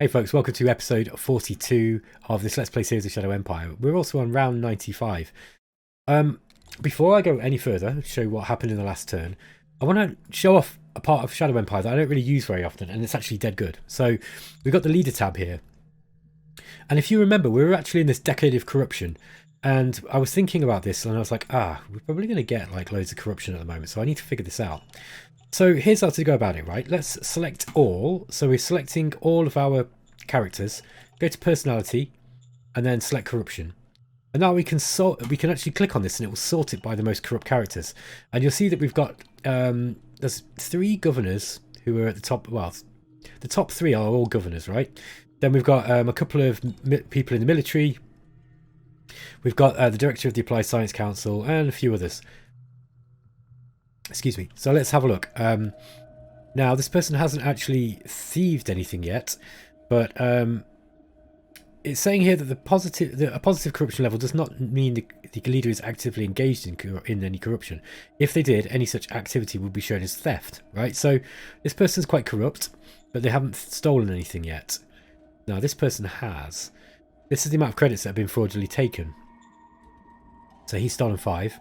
Hey folks, welcome to episode 42 of this Let's Play series of Shadow Empire. We're also on round 95. Before I go any further, show what happened in the last turn, I want to show off a part of Shadow Empire that I don't really use very often, and it's actually dead good. So we've got the leader tab here. And if you remember, we were actually in this decade of corruption, and I was thinking about this, and I was like, we're probably going to get like loads of corruption at the moment, so I need to figure this out. So here's how to go about it, right? Let's select all. So we're selecting all of our characters. Go to personality, and then select corruption. And now we can actually click on this, and it will sort it by the most corrupt characters. And you'll see that we've got there's 3 governors who are at the top. Well, the top 3 are all governors, right? Then we've got a couple of people in the military. We've got the director of the Applied Science Council and a few others. Excuse me. So let's have a look. Now, this person hasn't actually thieved anything yet, but it's saying here that a positive corruption level does not mean the leader is actively engaged in any corruption. If they did, any such activity would be shown as theft, right? So this person's quite corrupt, but they haven't stolen anything yet. Now, this person has. This is the amount of credits that have been fraudulently taken. So he's stolen 5.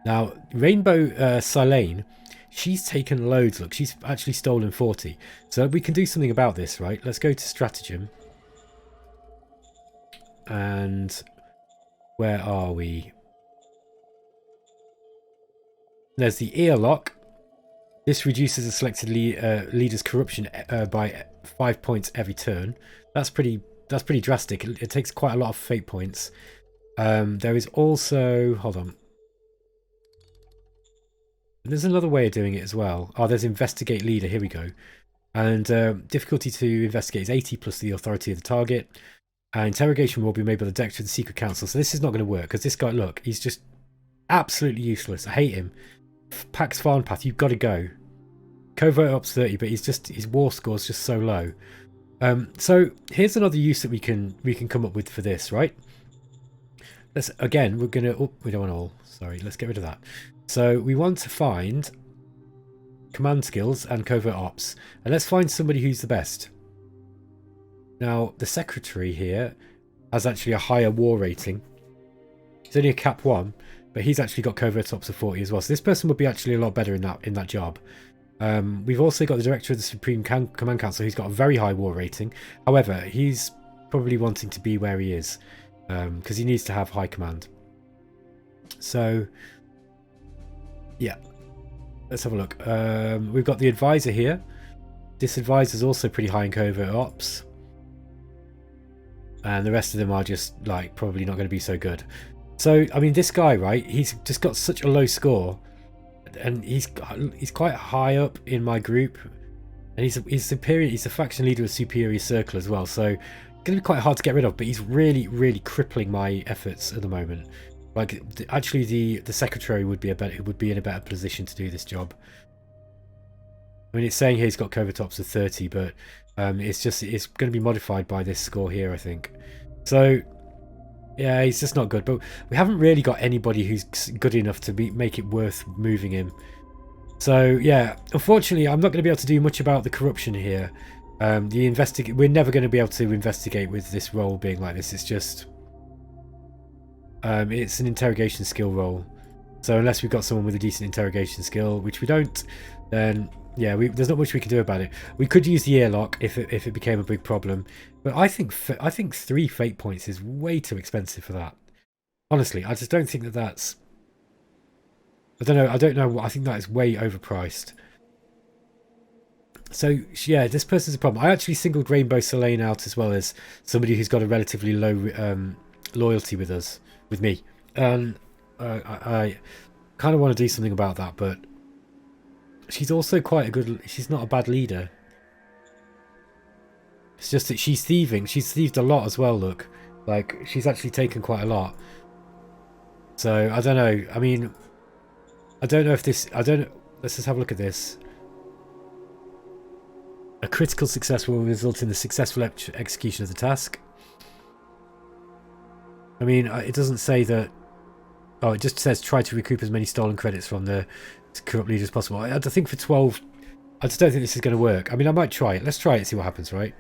Now, Rainbow Silane, she's taken loads. Look, she's actually stolen 40. So we can do something about this, right? Let's go to stratagem. And where are we? There's the ear lock. This reduces a selected leader's corruption by 5 points every turn. That's pretty drastic. It takes quite a lot of fate points. There is also, hold on. There's another way of doing it as well. Oh, there's investigate leader. Here we go. And difficulty to investigate is 80 plus the authority of the target. Interrogation will be made by the director of the secret council. So this is not going to work because this guy, look, he's just absolutely useless. I hate him. Pax Farm Path, you've got to go. Covert Ops 30, but his war score's just so low. So here's another use that we can come up with for this, right? Let's again, we're gonna. Oh, we don't want all. Sorry, let's get rid of that. So we want to find command skills and covert ops, and let's find somebody who's the best. Now, the secretary here has actually a higher war rating. He's only a cap 1, but he's actually got covert ops of 40 as well. So this person would be actually a lot better in that job. We've also got the director of the Supreme Command Council, who's got a very high war rating. However, he's probably wanting to be where he is because he needs to have high command. So, yeah, let's have a look. We've got the advisor here. This advisor is also pretty high in covert ops. And the rest of them are just like probably not going to be so good. So I mean, this guy, right? He's just got such a low score, and he's quite high up in my group, and he's superior. He's a faction leader of Superior Circle as well. So it's going to be quite hard to get rid of. But he's really crippling my efforts at the moment. Like actually, the secretary would be in a better position to do this job. I mean, it's saying here he's got covert ops of 30, but it's going to be modified by this score here, I think. So yeah, he's just not good. But we haven't really got anybody who's good enough to make it worth moving him. So yeah, unfortunately, I'm not going to be able to do much about the corruption here. We're never going to be able to investigate with this role being like this. It's just it's an interrogation skill role. So unless we've got someone with a decent interrogation skill, which we don't, then yeah, there's not much we can do about it. We could use the airlock if it became a big problem, but I think 3 fate points is way too expensive for that. Honestly, I just don't think that's. I don't know. I think that is way overpriced. So yeah, this person's a problem. I actually singled Rainbow Silane out as well as somebody who's got a relatively low loyalty with me, and I kind of want to do something about that, but. She's also quite a good. She's not a bad leader. It's just that she's thieving. She's thieved a lot as well. Look, like she's actually taken quite a lot. So I don't know. I mean, I don't know if this. I don't. Let's just have a look at this. A critical success will result in the successful execution of the task. I mean, it doesn't say that. Oh, it just says try to recoup as many stolen credits from the corrupt leader as possible. I think for 12, I just don't think this is going to work. I mean, I might try it. Let's try it, see what happens, right?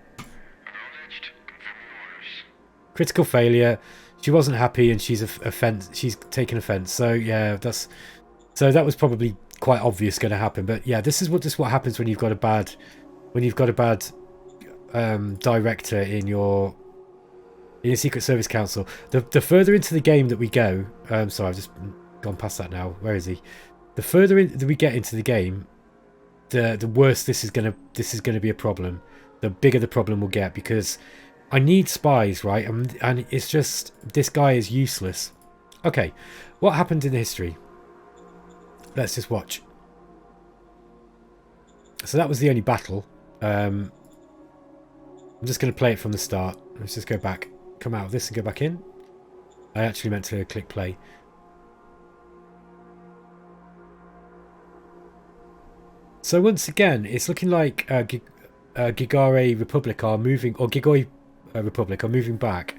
critical failure. She wasn't happy, and she's taken offense. So yeah, that was probably quite obvious going to happen. But yeah, this is what happens when you've got a bad director in your Secret Service Council. The further into the game that we go, sorry, I've just gone past that now. Where is he? The further in that we get into the game, the worse this is gonna be a problem. The bigger the problem will get, because I need spies, right? And it's just, this guy is useless. Okay, what happened in the history? Let's just watch. So that was the only battle. I'm just going to play it from the start. Let's just go back. Come out of this and go back in. I actually meant to click play. So once again, it's looking like Gigoix Republic are moving, or Gigoix Republic are moving back.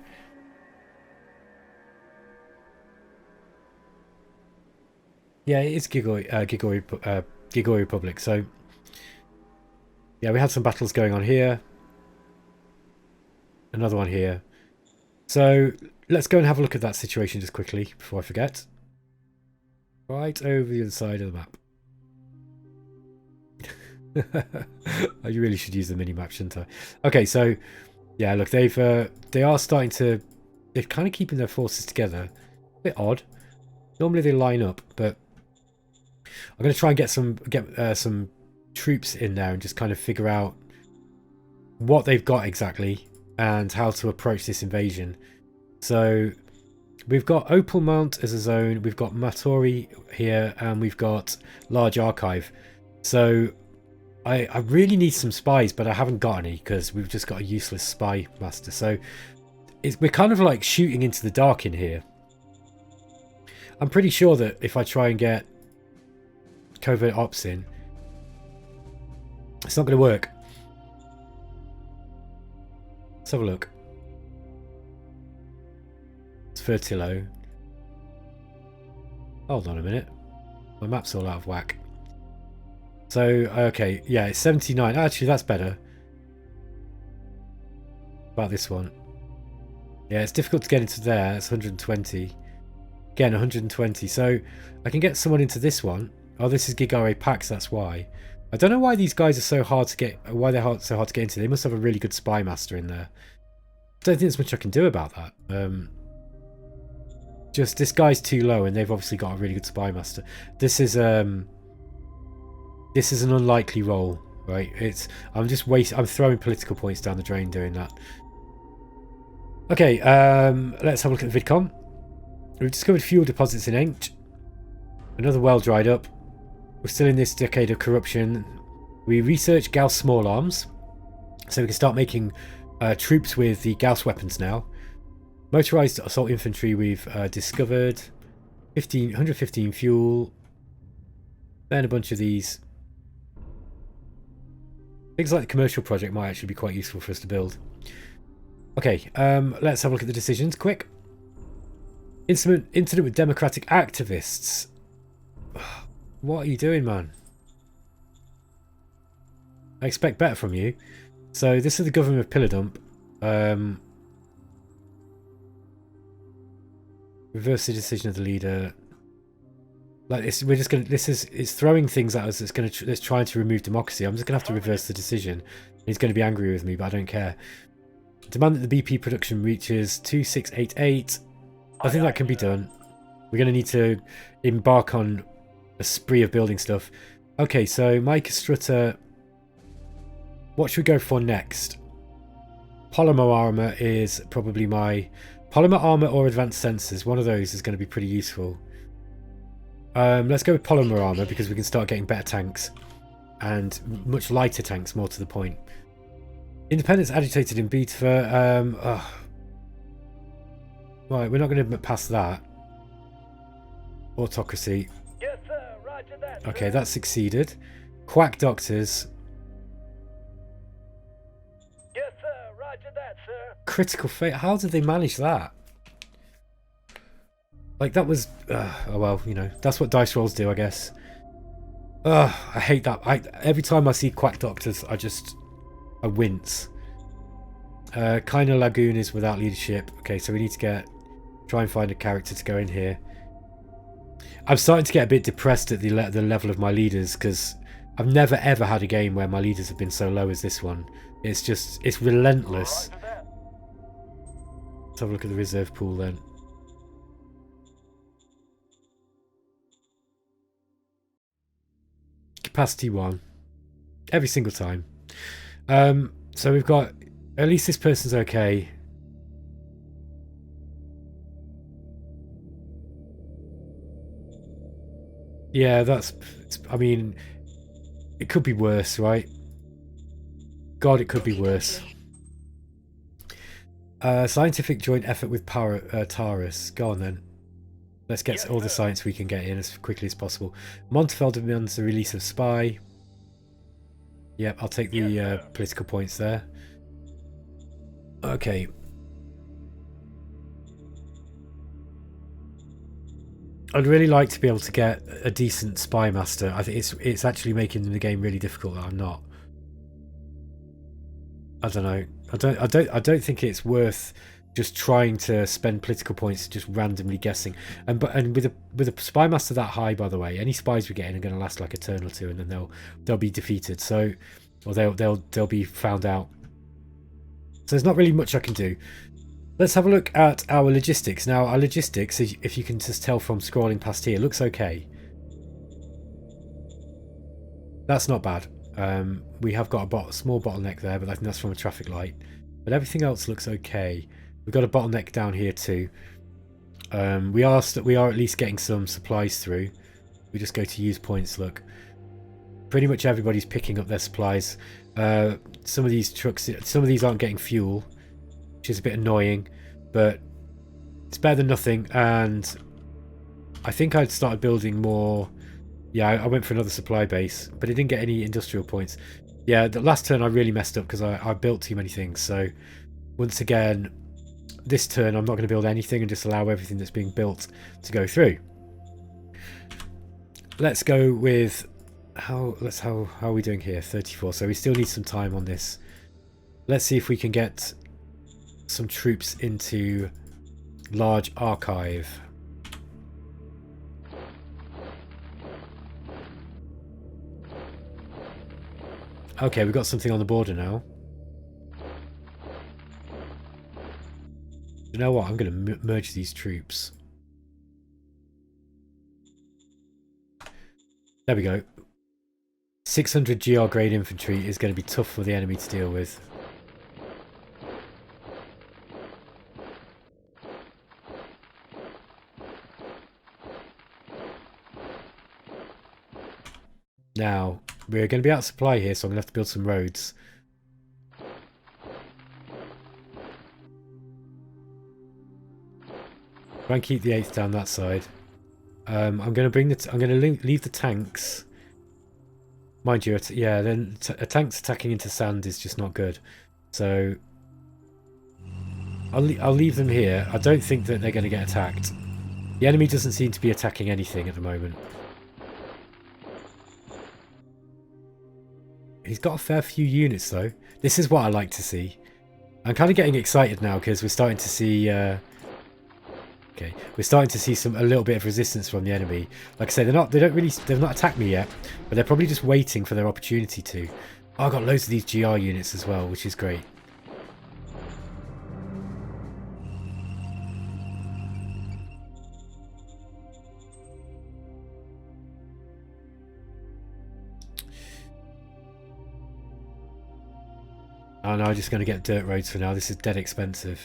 Yeah, it is Gigoix Republic. So yeah, we had some battles going on here. Another one here. So let's go and have a look at that situation just quickly before I forget. Right over the other side of the map. I really should use the mini map, shouldn't I? Okay, so yeah, look, they are starting to, they're kind of keeping their forces together. A bit odd. Normally they line up, but I'm going to try and get some troops in there and just kind of figure out what they've got exactly and how to approach this invasion. So we've got Opal Mount as a zone, we've got Matori here, and we've got Large Archive. So I really need some spies, but I haven't got any because we've just got a useless spy master. So we're kind of like shooting into the dark in here. I'm pretty sure that if I try and get covert ops in, it's not going to work. Let's have a look. It's Fertilo. Hold on a minute. My map's all out of whack. So, okay, yeah, it's 79. Actually, that's better. About this one. Yeah, it's difficult to get into there. It's 120. Again, 120. So, I can get someone into this one. Oh, this is Gigoix Pax, that's why. I don't know why these guys are so hard to get. Why they're so hard to get into. They must have a really good spy master in there. I don't think there's much I can do about that. Just this guy's too low, and they've obviously got a really good spy master. This is an unlikely role, right? I'm throwing political points down the drain doing that. Okay, let's have a look at the vidcom. We've discovered fuel deposits in Ainch. Another well dried up. We're still in this decade of corruption. We research Gauss small arms, so we can start making troops with the Gauss weapons now. Motorized assault infantry we've discovered. 115 fuel. Then a bunch of these. Things like the commercial project might actually be quite useful for us to build. Okay, let's have a look at the decisions. Quick. Incident with democratic activists. What are you doing, man? I expect better from you. So this is the government of Pillardump. Reverse the decision of the leader. Like this, we're just gonna. It's throwing things at us. That's trying to remove democracy. I'm just gonna have to reverse the decision. He's going to be angry with me, but I don't care. Demand that the BP production reaches 2688. I think that can be done. We're going to need to embark on a spree of building stuff. Okay, so Mike Strutter. What should we go for next? Polymer armor is probably my polymer armor or advanced sensors. One of those is going to be pretty useful. Let's go with polymer armor because we can start getting better tanks and much lighter tanks, more to the point. Independence agitated in Beta. Right, we're not going to pass that. Autocracy. Yes, sir. Roger that. Okay, that succeeded. Quack doctors. Yes, sir. Roger that, sir. Critical fate. How did they manage that? Like, that was... oh, well, you know, that's what dice rolls do, I guess. I hate that. Every time I see quack doctors, I wince. Kind of Lagoon is without leadership. Okay, so we need to try and find a character to go in here. I'm starting to get a bit depressed at the level of my leaders, because I've never ever had a game where my leaders have been so low as this one. It's relentless. Roger that. Let's have a look at the reserve pool then. Capacity 1. Every single time. So we've got... At least this person's okay. Yeah, I mean... It could be worse, right? God, it could be worse. Scientific joint effort with Taurus. Go on then. Let's get all the science we can get in as quickly as possible. Montefeld demands the release of spy. Yep, I'll take the political points there. Okay. I'd really like to be able to get a decent spy master. I think it's actually making the game really difficult that I'm not. I don't know. I don't think it's worth just trying to spend political points just randomly guessing. And with a spy master that high, by the way, any spies we get in are going to last like a turn or two, and then they'll be defeated. So, or they'll be found out. So there's not really much I can do. Let's have a look at our logistics. Now, our logistics, if you can just tell from scrolling past here, looks okay. That's not bad. We have got a small bottleneck there, but I think that's from a traffic light. But everything else looks okay. We've got a bottleneck down here too. We are at least getting some supplies through. We just go to use points. Look, pretty much everybody's picking up their supplies. Some of these trucks, some of these aren't getting fuel, which is a bit annoying, but it's better than nothing. And I think I'd started building more. Yeah, I went for another supply base, but it didn't get any industrial points. Yeah, the last turn I really messed up because I built too many things. So once again, this turn I'm not going to build anything and just allow everything that's being built to go through. Let's go with how are we doing here? 34. So we still need some time on this. Let's see if we can get some troops into large archive. Okay, we've got something on the border now. You know what? I'm going to merge these troops. There we go. 600 GR grade infantry is going to be tough for the enemy to deal with. Now, we're going to be out of supply here, so I'm going to have to build some roads. Try and keep the 8th down that side. I'm going to leave the tanks. Mind you, yeah, then a tank's attacking into sand is just not good. So I'll leave them here. I don't think that they're going to get attacked. The enemy doesn't seem to be attacking anything at the moment. He's got a fair few units though. This is what I like to see. I'm kind of getting excited now because we're starting to see okay, we're starting to see a little bit of resistance from the enemy. Like I say, they've not attacked me yet, but they're probably just waiting for their opportunity to. Oh, I've got loads of these GR units as well, which is great. Oh no, I'm just going to get dirt roads for now. This is dead expensive.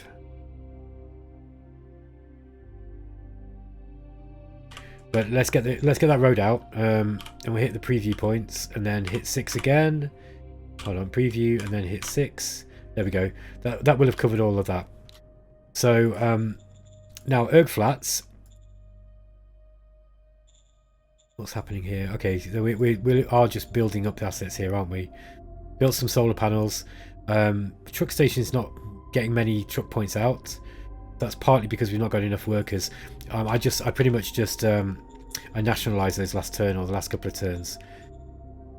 But let's get that road out, and we'll hit the preview points, and then hit 6 again. Hold on, preview, and then hit 6. There we go. That will have covered all of that. So now Erg Flats. What's happening here? Okay, so we are just building up the assets here, aren't we? Built some solar panels. Truck station is not getting many truck points out. That's partly because we've not got enough workers. I pretty much just I nationalised those last turn or the last couple of turns.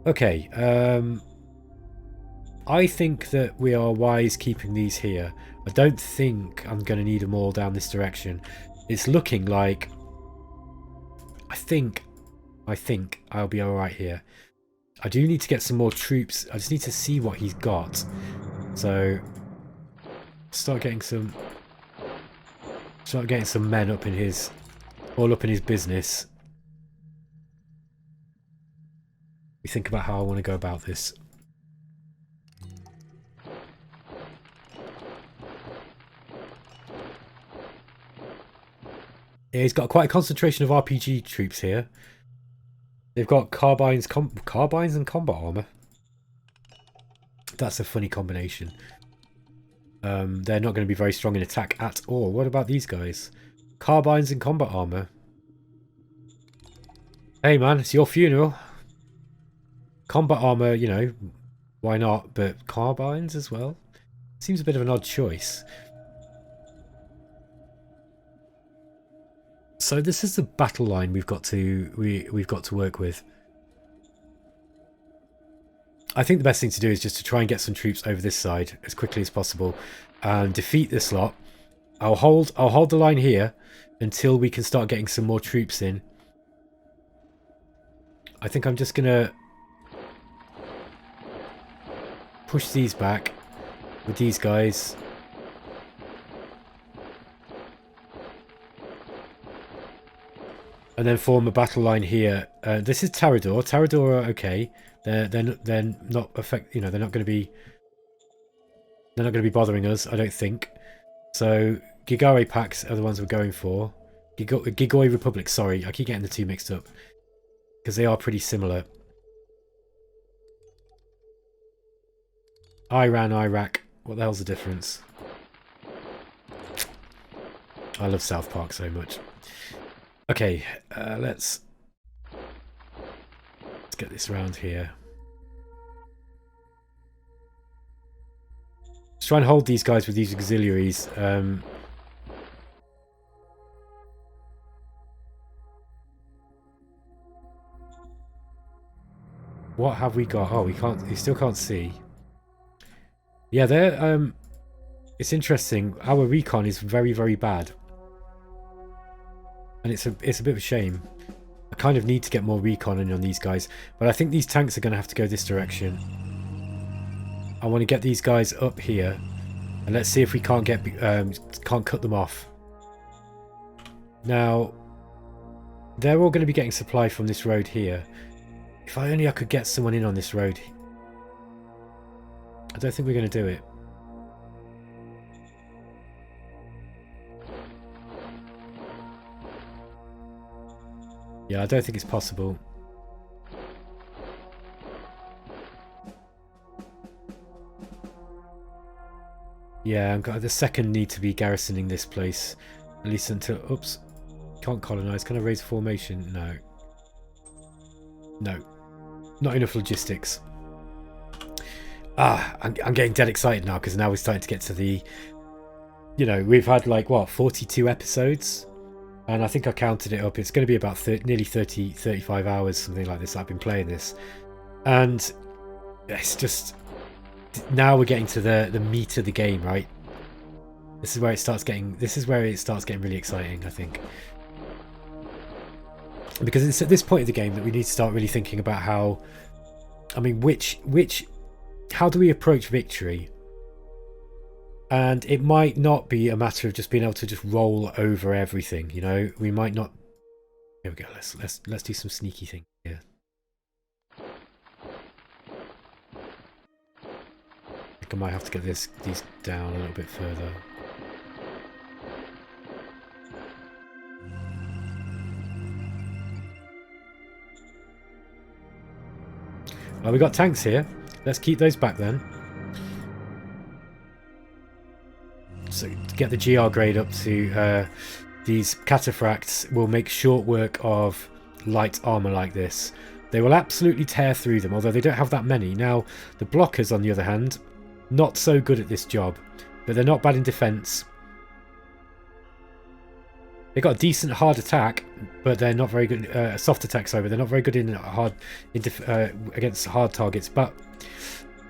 Okay, I think that we are wise keeping these here. I don't think I'm going to need them all down this direction. It's looking like... I think I'll be alright here. I do need to get some more troops. I just need to see what he's got. So, start getting some men up in his... all up in his business. We think about how I want to go about this. Yeah, he's got quite a concentration of RPG troops here. They've got carbines and combat armor. That's a funny combination. They're not going to be very strong in attack at all. What about these guys? Carbines and combat armor. Hey man, it's your funeral. Combat armor, you know, why not? But carbines as well? Seems a bit of an odd choice. So this is the battle line we've got to work with. I think the best thing to do is just to try and get some troops over this side as quickly as possible and defeat this lot. I'll hold the line here until we can start getting some more troops in. I think I'm just gonna push these back with these guys. And then form a battle line here. This is Tarador. Tarador are okay. They're not affect. You know, they're not going to be bothering us. I don't think. So Gigoix packs are the ones we're going for. Gigoix Republic. Sorry, I keep getting the two mixed up because they are pretty similar. Iran, Iraq. What the hell's the difference? I love South Park so much. Okay, let's get this around here. Let's try and hold these guys with these auxiliaries. What have we got? Oh, we can't. We still can't see. Yeah, they're. It's interesting. Our recon is very, very bad. And it's a bit of a shame. I kind of need to get more recon in on these guys. But I think these tanks are going to have to go this direction. I want to get these guys up here. And let's see if we can't cut them off. Now, they're all going to be getting supply from this road here. If I could get someone in on this road. I don't think we're going to do it. Yeah, I don't think it's possible. Yeah, I've got the second need to be garrisoning this place. At least until... Oops. Can't colonise. Can I raise formation? No. No. Not enough logistics. I'm getting dead excited now because now we're starting to get to the... You know, we've had like, what, 42 episodes? And I think I counted it up. It's going to be about nearly 35 hours, something like this. I've been playing this. And it's just... Now we're getting to the meat of the game, right? This is where it starts getting... This is where it starts getting really exciting, I think. Because it's at this point of the game that we need to start really thinking about how... I mean, how do we approach victory? And it might not be a matter of just being able to just roll over everything, you know. We might not. Here we go. Let's do some sneaky thing here. I think I might have to get these down a little bit further. Well, we got tanks here. Let's keep those back then. So to get the GR grade up to these cataphracts will make short work of light armor like this. They will absolutely tear through them, although they don't have that many. Now, the blockers, on the other hand, not so good at this job, but they're not bad in defense. They got a decent hard attack, but they're not very good. Soft attack, sorry, but they're not very good in against hard targets. But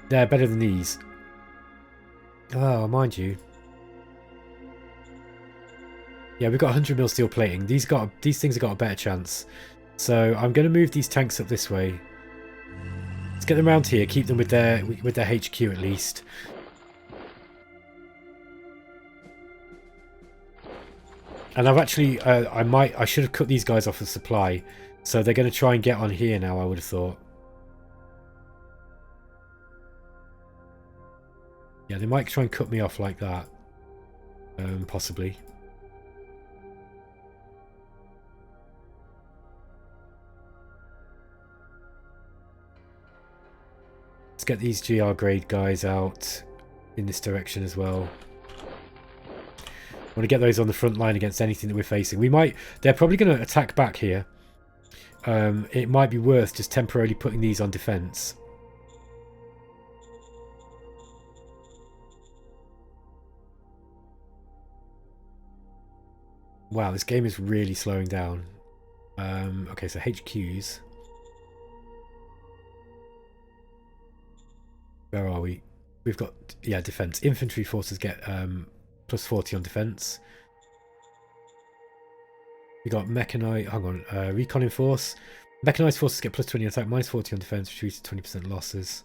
They're better than these. Oh, mind you. Yeah, we've got 100 mil steel plating. These things have got a better chance. So I'm going to move these tanks up this way. Let's get them around here. Keep them with their HQ at least. And I've actually, I should have cut these guys off of supply. So they're going to try and get on here now, I would have thought. Yeah, they might try and cut me off like that. Possibly. Let's get these GR grade guys out in this direction as well. I want to get those on the front line against anything that we're facing. They're probably going to attack back here. It might be worth just temporarily putting these on defense. Wow, this game is really slowing down. Okay, so HQs. Where are we? We've got, yeah, defense. Infantry forces get plus 40 on defense. We got mechanized, hang on, recon in force. Mechanized forces get plus 20 on attack, minus 40 on defense, reduces 20% losses.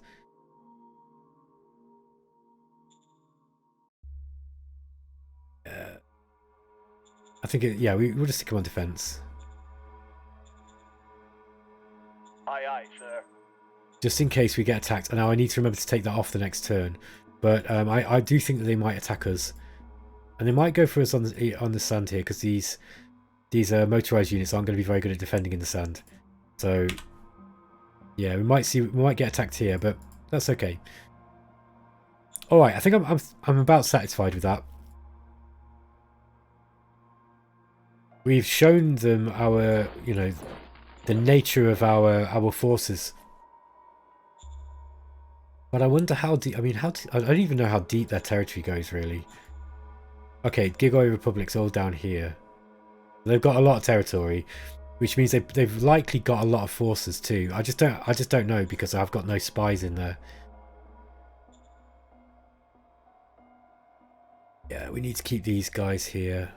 I think, yeah, we'll just stick them on defense. Aye, aye, sir. Just in case we get attacked. And now I need to remember to take that off the next turn. But I do think that they might attack us. And they might go for us on the sand here, because these motorized units aren't going to be very good at defending in the sand. So yeah, we might get attacked here, but that's okay. All right, I think I'm about satisfied with that. We've shown them our, you know, the nature of our forces. But I wonder how deep. I mean, I don't even know how deep their territory goes, really. Okay, Gigoix Republic's all down here. They've got a lot of territory, which means they've likely got a lot of forces too. I just don't know, because I've got no spies in there. Yeah, we need to keep these guys here.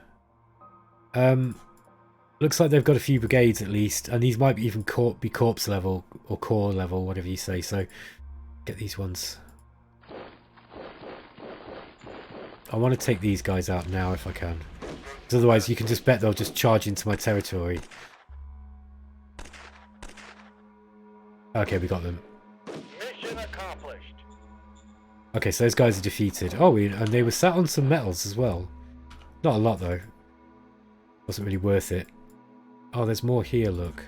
Looks like they've got a few brigades at least, and these might even be corps level or corps level, whatever you say. So get these ones. I want to take these guys out now if I can, because otherwise you can just bet they'll just charge into my territory. Okay, we got them. Mission accomplished. Okay, so those guys are defeated. Oh, and they were sat on some metals as well. Not a lot though. Wasn't really worth it. Oh, there's more here, look.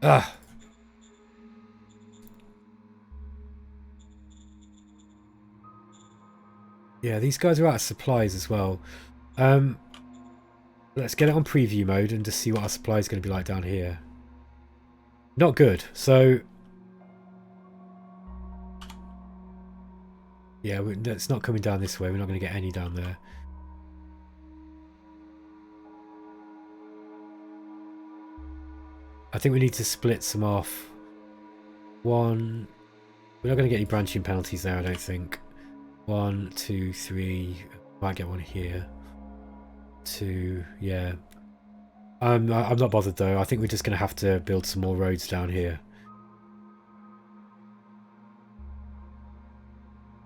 Ah! Yeah, these guys are out of supplies as well. Let's get it on preview mode and just see what our supply is going to be like down here. Not good. So yeah, it's not coming down this way. We're not going to get any down there. I think we need to split some off. One. We're not going to get any branching penalties there, I don't think. 1, 2, 3. Might get one here. 2. Yeah. I'm not bothered though. I think we're just going to have to build some more roads down here.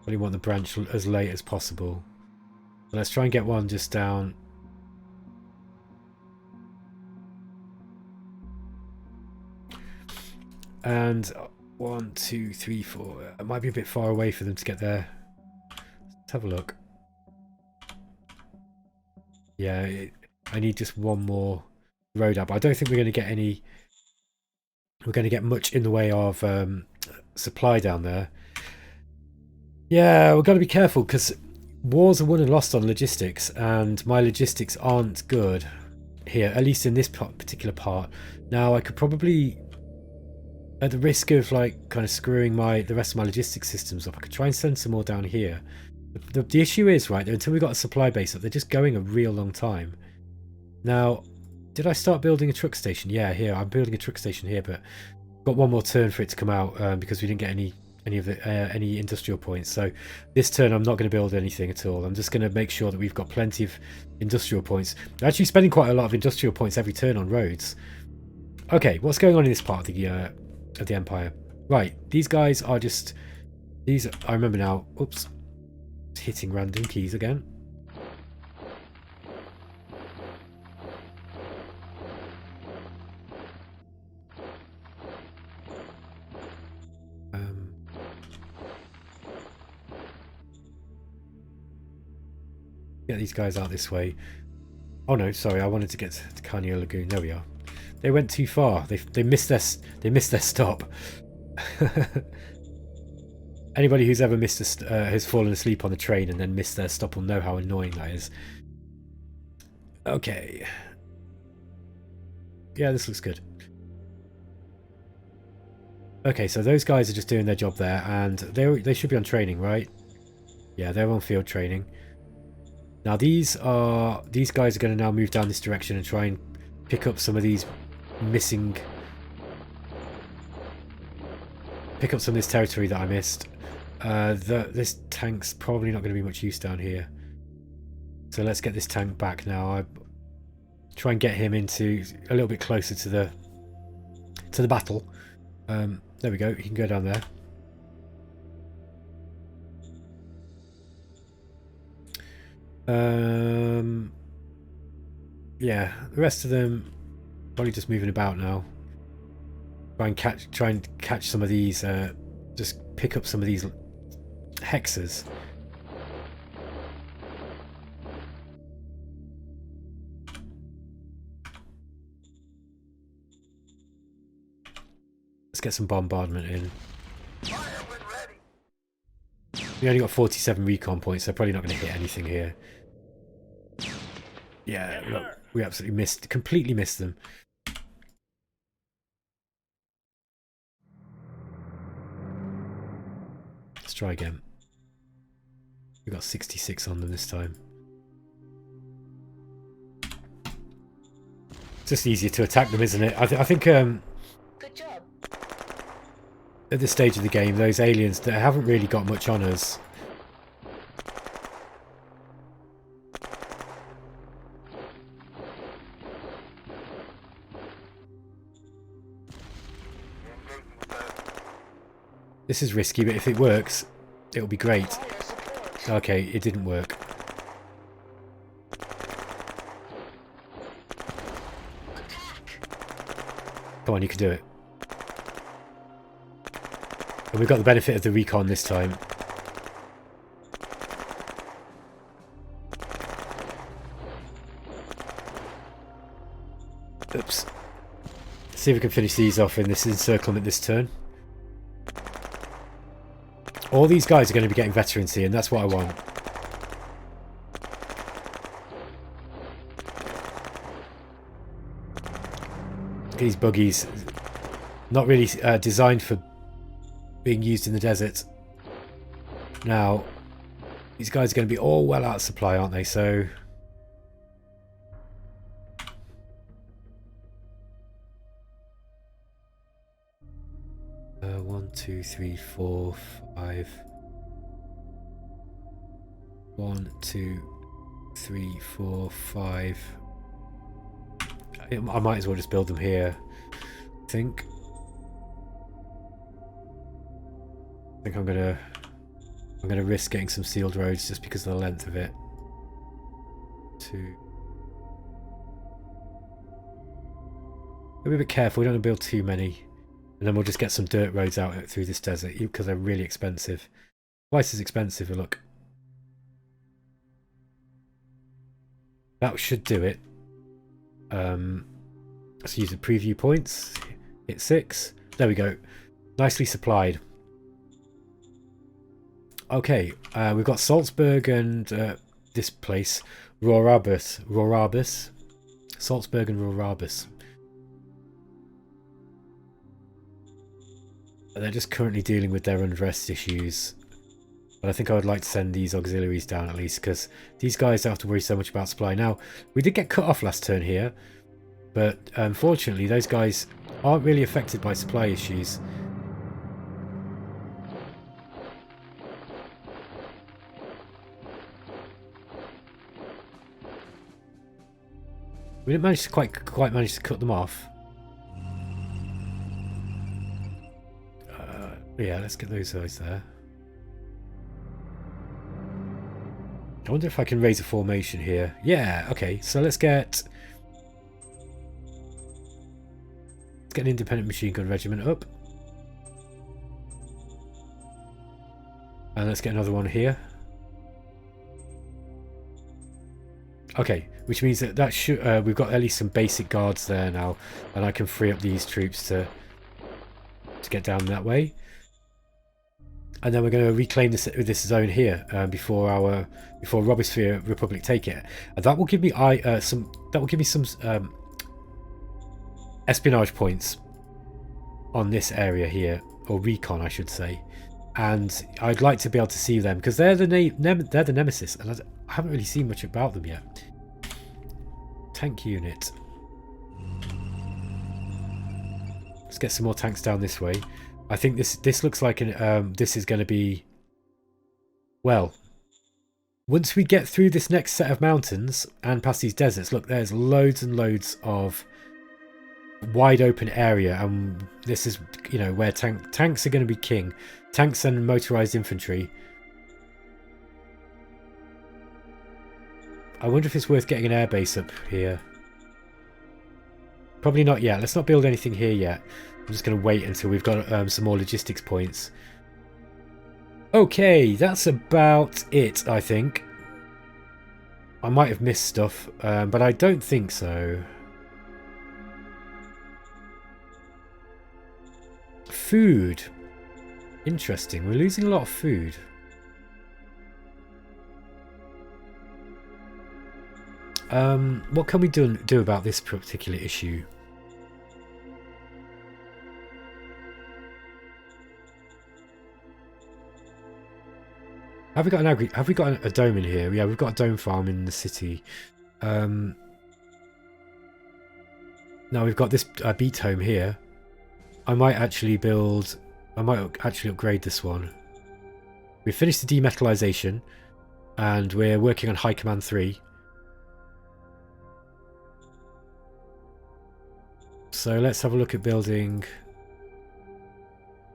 Really want the branch as late as possible. Let's try and get one just down. And 1, 2, 3, 4. It might be a bit far away for them to get there. Let's have a look. Yeah, I need just one more road up. I don't think we're going to get any. We're going to get much in the way of supply down there. Yeah, we've got to be careful, because wars are won and lost on logistics, and my logistics aren't good here, at least in this particular part. Now, I could probably, at the risk of like kind of screwing the rest of my logistics systems up, I could try and send some more down here. The issue is, right, until we got a supply base up, they're just going a real long time. Now, did I start building a truck station? Yeah, here, I'm building a truck station here, but got one more turn for it to come out because we didn't get any any industrial points. So this turn I'm not going to build anything at all. I'm just going to make sure that we've got plenty of industrial points. We're actually spending quite a lot of industrial points every turn on roads. Okay, what's going on in this part of the Empire? Right, these guys are just... These, I remember now. Oops. Hitting random keys again. Get these guys out this way. Oh no, sorry, I wanted to get to Carneo Lagoon. There we are. They went too far. They missed their stop. Anybody who's ever has fallen asleep on the train and then missed their stop will know how annoying that is. Okay. Yeah, this looks good. Okay, so those guys are just doing their job there, and they should be on training, right? Yeah, they're on field training. Now these guys are going to now move down this direction and try and pick up some of these missing... Pick up some of this territory that I missed. This tank's probably not going to be much use down here. So let's get this tank back now. I try and get him into a little bit closer to the battle. There we go. He can go down there. Yeah, the rest of them probably just moving about now. Try and catch some of these. Just pick up some of these hexes. Let's get some bombardment in. We only got 47 recon points, so probably not going to hit anything here. Yeah, look, we absolutely completely missed them. Let's try again. We got 66 on them this time. It's just easier to attack them, isn't it? I think Good job. at this stage of the game, those aliens that haven't really got much on us. This is risky, but if it works, it'll be great. Okay, it didn't work. Come on, you can do it. And we've got the benefit of the recon this time. Oops. Let's see if we can finish these off in this encirclement this turn. All these guys are going to be getting veterancy, and that's what I want. These buggies, not really designed for being used in the desert. Now, these guys are going to be all well out of supply, aren't they? So... 1, 2, 3, 4, 5. 1, 2, 3, 4, 5. I might as well just build them here. I think I'm gonna risk getting some sealed roads just because of the length of it. 2. Be a bit careful. We don't want to build too many. And then we'll just get some dirt roads out through this desert because they're really expensive. Twice as expensive, look. That should do it. Let's use the preview points. Hit 6. There we go. Nicely supplied. Okay, we've got Salzburg and this place. Rorabus. Salzburg and Rorabus. They're just currently dealing with their unrest issues. But I think I would like to send these auxiliaries down at least, because these guys don't have to worry so much about supply. Now, we did get cut off last turn here, but unfortunately those guys aren't really affected by supply issues. We didn't manage to quite manage to cut them off. Yeah, let's get those guys there. I wonder if I can raise a formation here. Yeah, okay, so let's get an independent machine gun regiment up. And let's get another one here. Okay, which means that should we've got at least some basic guards there now, and I can free up these troops to get down that way. And then we're going to reclaim this zone here before Robosphere Republic take it, and that will give me some espionage points on this area here, or recon, I should say. And I'd like to be able to see them because they're the nemesis, and I haven't really seen much about them yet. Tank unit. Let's get some more tanks down this way. I think this looks like this is going to be, well, once we get through this next set of mountains and past these deserts, look, there's loads and loads of wide open area, and this is, you know, where tanks are going to be king. Tanks and motorized infantry. I wonder if it's worth getting an airbase up here. Probably not yet. Let's not build anything here yet. I'm just going to wait until we've got some more logistics points. Okay, that's about it, I think. I might have missed stuff, but I don't think so. Food. Interesting. We're losing a lot of food. What can we do about this particular issue? Have we got a dome in here? Yeah, we've got a dome farm in the city. Now we've got this beat home here. I might actually upgrade this one. We've finished the demetallization, and we're working on High Command 3. So let's have a look at building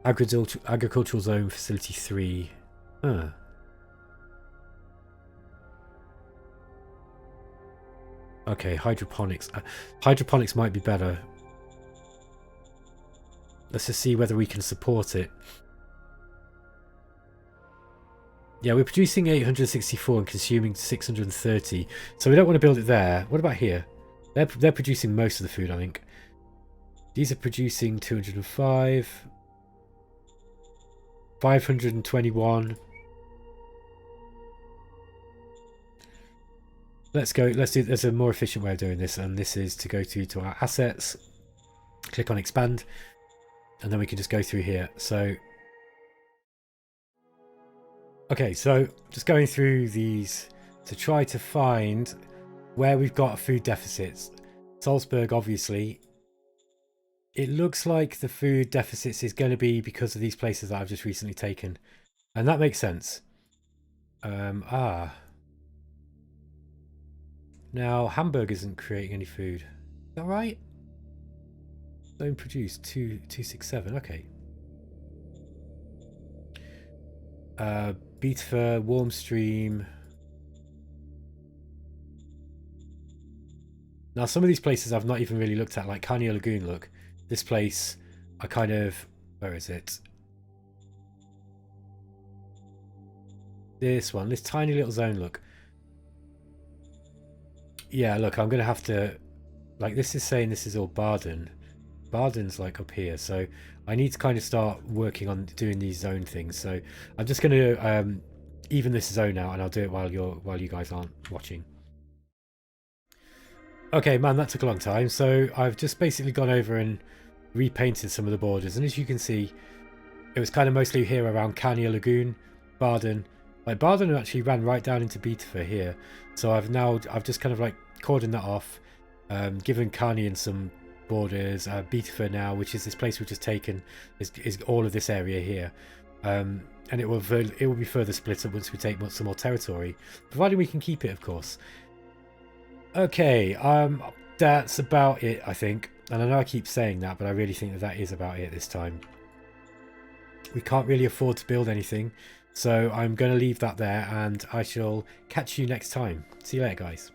Agricultural Zone Facility 3. Huh. Okay, hydroponics. Hydroponics might be better. Let's just see whether we can support it. Yeah, we're producing 864 and consuming 630. So we don't want to build it there. What about here? They're producing most of the food, I think. These are producing 205. 521. Let's go. There's a more efficient way of doing this, and this is to go to our assets, click on expand, and then we can just go through here. So, okay, so just going through these to try to find where we've got food deficits. Salzburg, obviously. It looks like the food deficits is going to be because of these places that I've just recently taken, and that makes sense. Now, Hamburg isn't creating any food. Is that right? Don't produce 267. Okay. Beetfer, Warm Stream. Now, some of these places I've not even really looked at, like Carnier Lagoon. Look, this place, I kind of, where is it? This one, this tiny little zone. Look. Yeah, look, I'm going to have to, like, this is saying this is all Baden. Baden's like up here, so I need to kind of start working on doing these zone things. So I'm just going to even this zone out, and I'll do it while you guys aren't watching. Okay, man, that took a long time. So I've just basically gone over and repainted some of the borders, and as you can see, it was kind of mostly here around Carnier Lagoon, Baden. Like, Baden actually ran right down into Beetfer here. So I've just kind of like cordoned that off, given Carnian some borders. Beetfer now, which is this place we've just taken, is all of this area here. And it will be further split up once we take some more territory, providing we can keep it, of course. Okay, that's about it, I think. And I know I keep saying that, but I really think that that is about it this time. We can't really afford to build anything, so I'm going to leave that there, and I shall catch you next time. See you later, guys.